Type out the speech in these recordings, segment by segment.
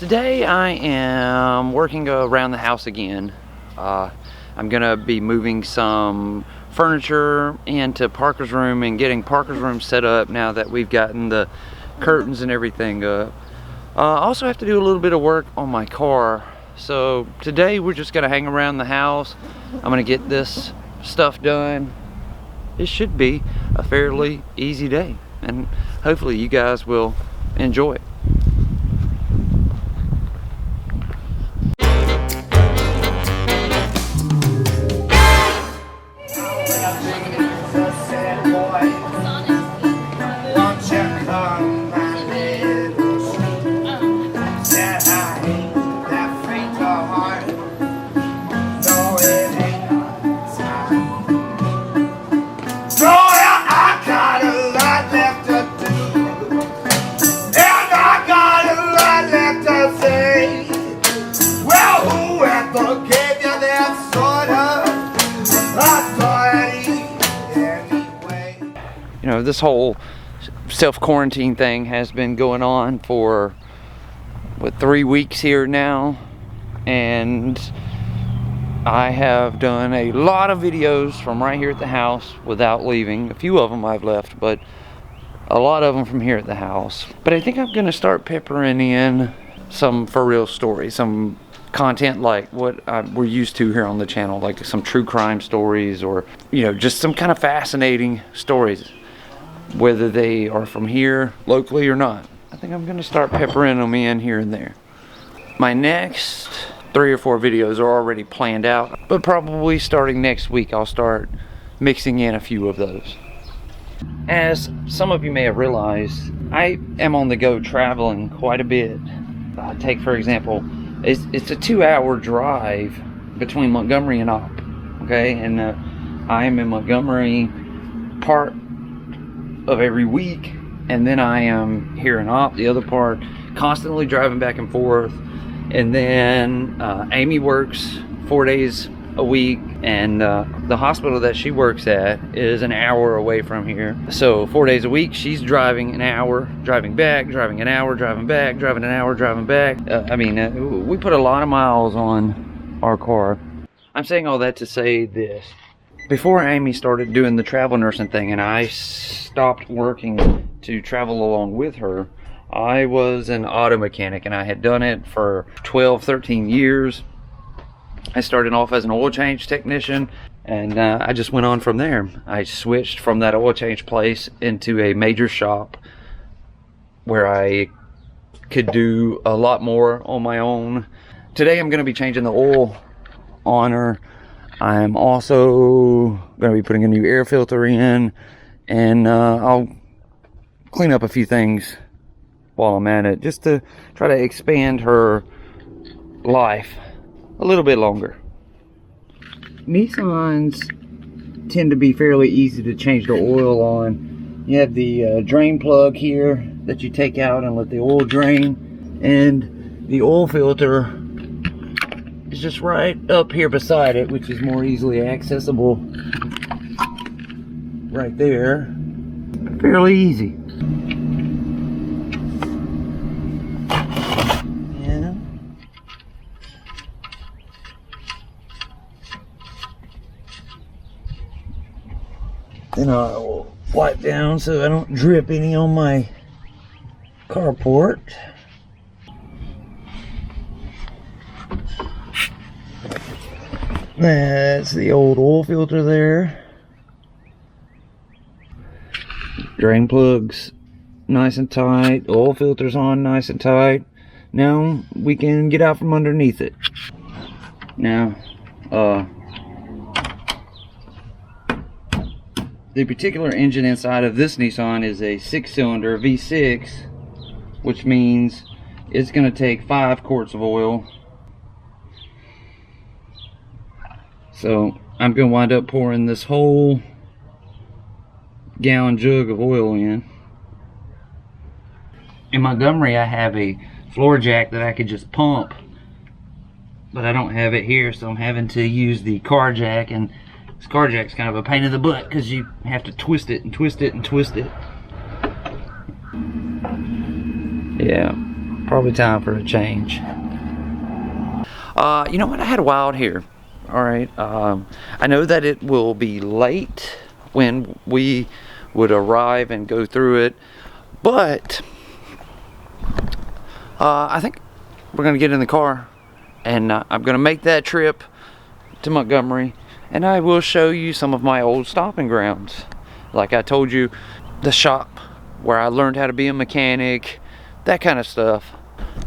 Today I am working around the house again. I'm gonna be moving some furniture into Parker's room and getting Parker's room set up now that we've gotten the curtains and everything up. I also have to do a little bit of work on my car. So today we're just gonna hang around the house. I'm gonna get this stuff done. It should be a fairly easy day, and hopefully you guys will enjoy it. You know, this whole self-quarantine thing has been going on for, what, 3 weeks here now, and I have done a lot of videos from right here at the house without leaving. A few of them I've left, but a lot of them from here at the house. But I think I'm gonna start peppering in some for real stories, some content like what we're used to here on the channel, like some true crime stories, or, you know, just some kind of fascinating stories, whether they are from here locally or not. I think I'm gonna start peppering them in here and there. My next 3 or 4 videos are already planned out, but probably starting next week I'll start mixing in a few of those. As some of you may have realized, I am on the go traveling quite a bit. Take for example, it's a 2-hour drive between Montgomery and Opp, okay? And I am in Montgomery part of every week, and then I am here in Opp the other part, constantly driving back and forth. And then Amy works 4 days a week, and the hospital that she works at is an hour away from here. So 4 days a week she's driving an hour, driving back, driving an hour, driving back, driving an hour, driving back. I mean, we put a lot of miles on our car. I'm saying all that to say this: before Amy started doing the travel nursing thing and I stopped working to travel along with her, I was an auto mechanic, and I had done it for 12-13 years. I started off as an oil change technician, and I just went on from there. I switched from that oil change place into a major shop where I could do a lot more on my own. Today I'm going to be changing the oil on her. I'm also going to be putting a new air filter in, and I'll clean up a few things while I'm at it, just to try to expand her life a little bit longer. Nissans tend to be fairly easy to change the oil on. You have the drain plug here that you take out and let the oil drain, and the oil filter is just right up here beside it, which is more easily accessible right there. Fairly easy. Yeah. Then I'll wipe down so I don't drip any on my carport. That's the old oil filter there. Drain plugs nice and tight. Oil filter's on nice and tight. Now we can get out from underneath it. Now, the particular engine inside of this Nissan is a 6-cylinder V6, which means it's going to take 5 quarts of oil. So I'm going to wind up pouring this whole gallon jug of oil in. In Montgomery I have a floor jack that I could just pump, but I don't have it here, so I'm having to use the car jack, and this car jack's kind of a pain in the butt because you have to twist it and twist it and twist it. Yeah, Probably time for a change. You know what? I had a while here. All right. I know that it will be late when we would arrive and go through it, but I think we're gonna get in the car and I'm gonna make that trip to Montgomery, and I will show you some of my old stomping grounds. Like I told you, the shop where I learned how to be a mechanic, that kind of stuff.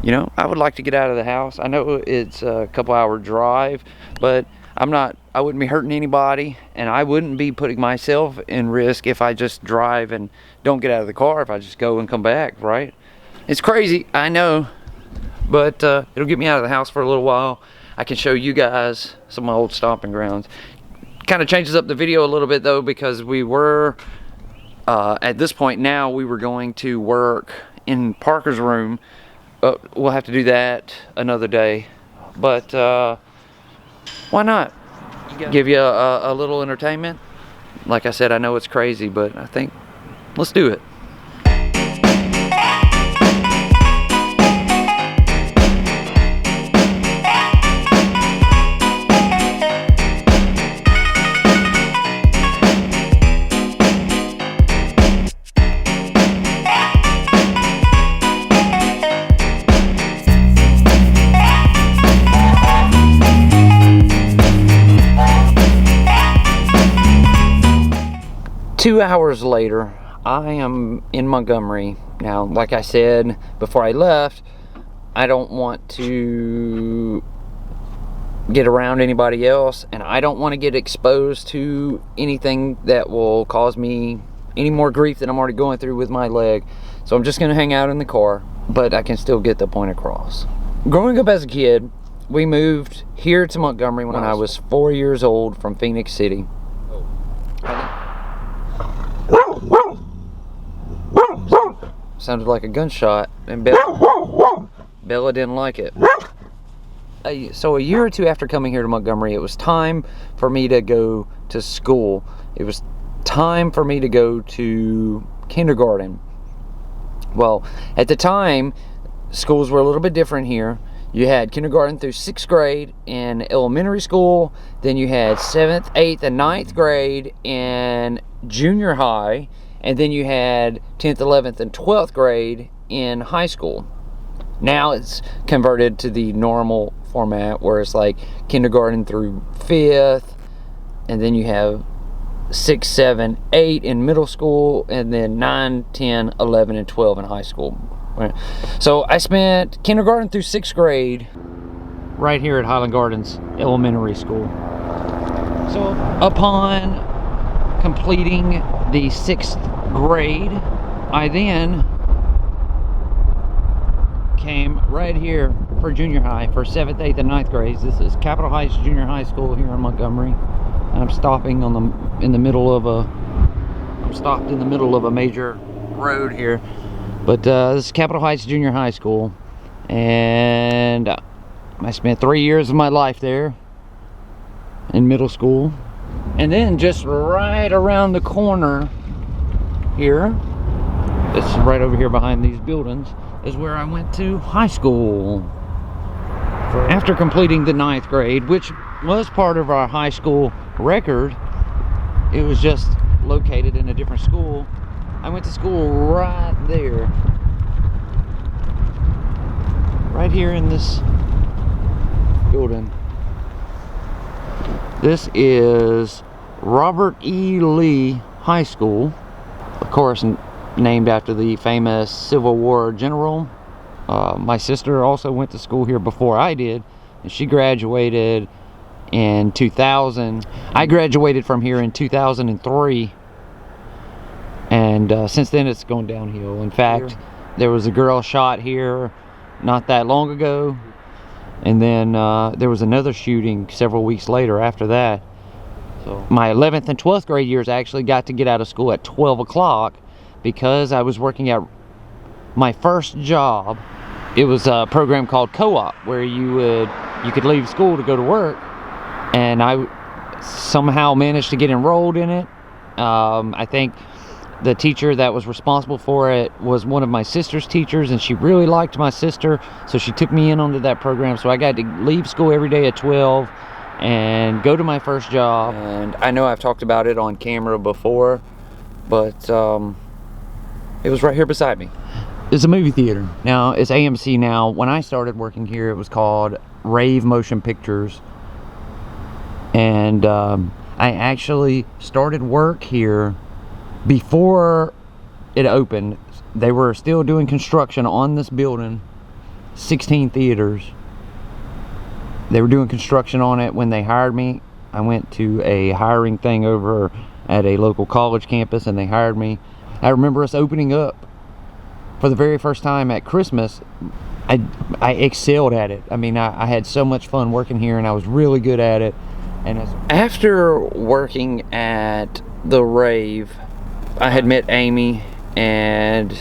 You know, I would like to get out of the house. I know it's a couple-hour drive, but I wouldn't be hurting anybody, and I wouldn't be putting myself in risk if I just drive and don't get out of the car, if I just go and come back, right? It's crazy, I know, but it'll get me out of the house for a little while. I can show you guys some of my old stomping grounds. Kind of changes up the video a little bit though, because we were, at this point now, we were going to work in Parker's room. We'll have to do that another day, but why not? Give you a little entertainment. Like I said, I know it's crazy, but I think let's do it. 2 hours later, I am in Montgomery. Now, like I said before I left, I don't want to get around anybody else, and I don't want to get exposed to anything that will cause me any more grief than I'm already going through with my leg. So I'm just going to hang out in the car, but I can still get the point across. Growing up as a kid, we moved here to Montgomery when I was 4 years old from Phoenix City. Sounded like a gunshot, and Bella didn't like it. So a year or two after coming here to Montgomery, it was time for me to go to school. It was time for me to go to kindergarten. Well, at the time, schools were a little bit different here. You had kindergarten through 6th grade in elementary school. Then you had 7th, 8th, and 9th grade in junior high. And then you had 10th, 11th, and 12th grade in high school. Now it's converted to the normal format where it's like kindergarten through 5th. And then you have 6, 7, 8 in middle school. And then 9, 10, 11, and 12 in high school. So I spent kindergarten through 6th grade right here at Highland Gardens Elementary School. So upon completing the 6th grade, I then came right here for junior high for 7th, 8th, and 9th grades. This is Capitol Heights Junior High School here in Montgomery, and I'm stopping in the middle of a major road here. But this is Capitol Heights Junior High School, and I spent 3 years of my life there in middle school. And then just right around the corner here, it's right over here behind these buildings, is where I went to high school. After completing the 9th grade, which was part of our high school record, it was just located in a different school. I went to school right there. Right here in this building. This is Robert E. Lee High School, of course named after the famous Civil War general. My sister also went to school here before I did, and she graduated in 2000. I graduated from here in 2003, and since then it's gone downhill. In fact, there was a girl shot here not that long ago. And then there was another shooting several weeks later after that. So my 11th and 12th grade years, I actually got to get out of school at 12 o'clock because I was working at my first job. It was a program called Co-op where you could leave school to go to work, and I somehow managed to get enrolled in it. I think The teacher that was responsible for it was one of my sister's teachers, and she really liked my sister, so she took me in onto that program. So I got to leave school every day at 12 and go to my first job. And I know I've talked about it on camera before, but it was right here beside me. It's a movie theater. Now, it's AMC now. When I started working here, it was called Rave Motion Pictures. And I actually started work here before it opened. They were still doing construction on this building, 16 theaters. They were doing construction on it when they hired me. I went to a hiring thing over at a local college campus and they hired me. I remember us opening up for the very first time at Christmas. I excelled at it. I mean, I had so much fun working here and I was really good at it. And after working at the Rave, I had met Amy and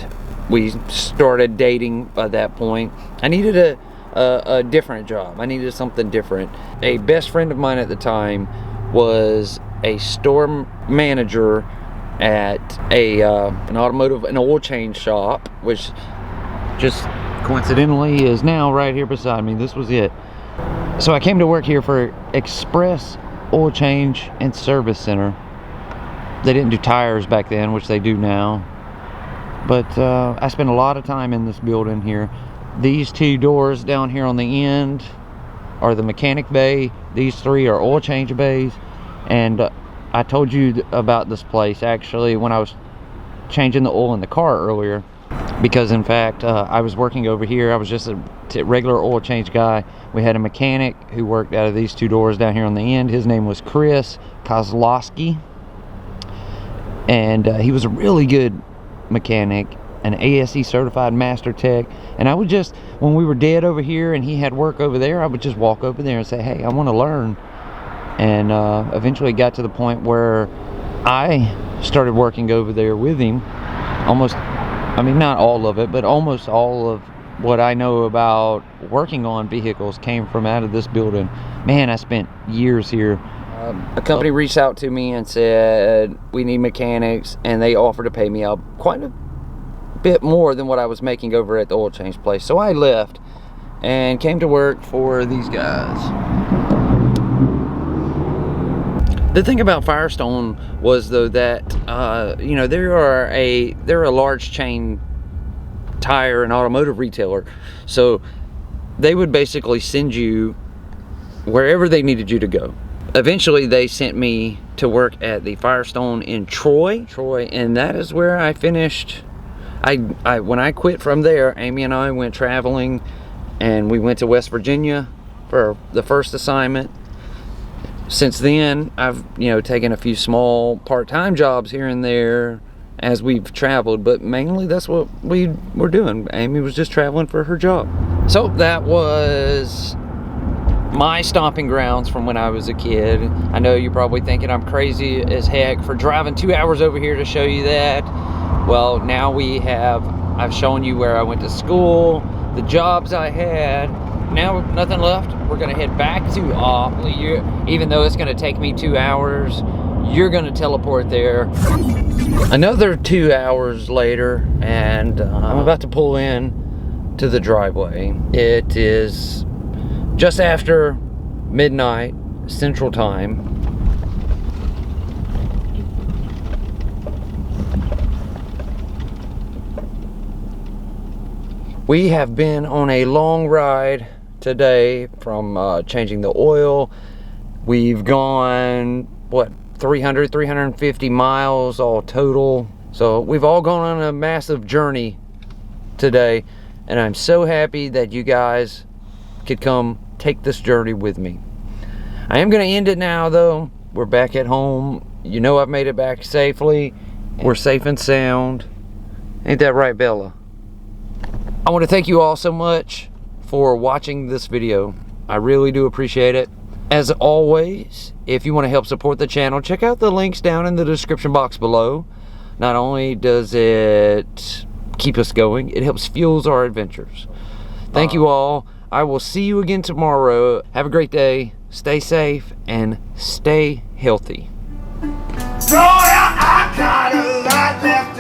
we started dating by that point. I needed a different job. I needed something different. A best friend of mine at the time was a store manager at an oil change shop, which just coincidentally is now right here beside me. This was it. So I came to work here for Express Oil Change and Service Center. They didn't do tires back then, which they do now. But I spent a lot of time in this building here. These two doors down here on the end are the mechanic bay. These three are oil change bays. And I told you about this place actually when I was changing the oil in the car earlier. Because in fact, I was working over here. I was just a regular oil change guy. We had a mechanic who worked out of these two doors down here on the end. His name was Chris Kozlowski. And he was a really good mechanic, an ASE certified master tech. And I would just, when we were dead over here and he had work over there, I would just walk over there and say, hey, I want to learn. And eventually got to the point where I started working over there with him. Almost, I mean, not all of it, but almost all of what I know about working on vehicles came from out of this building. Man, I spent years here. A company reached out to me and said, we need mechanics, and they offered to pay me up quite a bit more than what I was making over at the oil change place. So I left and came to work for these guys. The thing about Firestone was, though, that you know, they're a large chain tire and automotive retailer, so they would basically send you wherever they needed you to go. Eventually, they sent me to work at the Firestone in Troy, and that is where I finished. When I quit from there, Amy and I went traveling, and we went to West Virginia for the first assignment. Since then, I've taken a few small part-time jobs here and there as we've traveled, but mainly that's what we were doing. Amy was just traveling for her job. So that was my stomping grounds from when I was a kid. I know you're probably thinking I'm crazy as heck for driving 2 hours over here to show you that. Well, now I've shown you where I went to school, the jobs I had. Now nothing left. We're gonna head back to Opley. Even though it's gonna take me 2 hours, you're gonna teleport there. Another 2 hours later, and I'm about to pull in to the driveway. It is just after midnight Central Time. We have been on a long ride today from changing the oil. We've gone, what, 350 miles all total. So we've all gone on a massive journey today, and I'm so happy that you guys could come take this journey with me. I am going to end it now, though. We're back at home. You know I've made it back safely. We're safe and sound. Ain't that right, Bella? I want to thank you all so much for watching this video. I really do appreciate it. As always, if you want to help support the channel, check out the links down in the description box below. Not only does it keep us going, it helps fuel our adventures. Thank you all. I will see you again tomorrow. Have a great day. Stay safe and stay healthy. So I got a lot left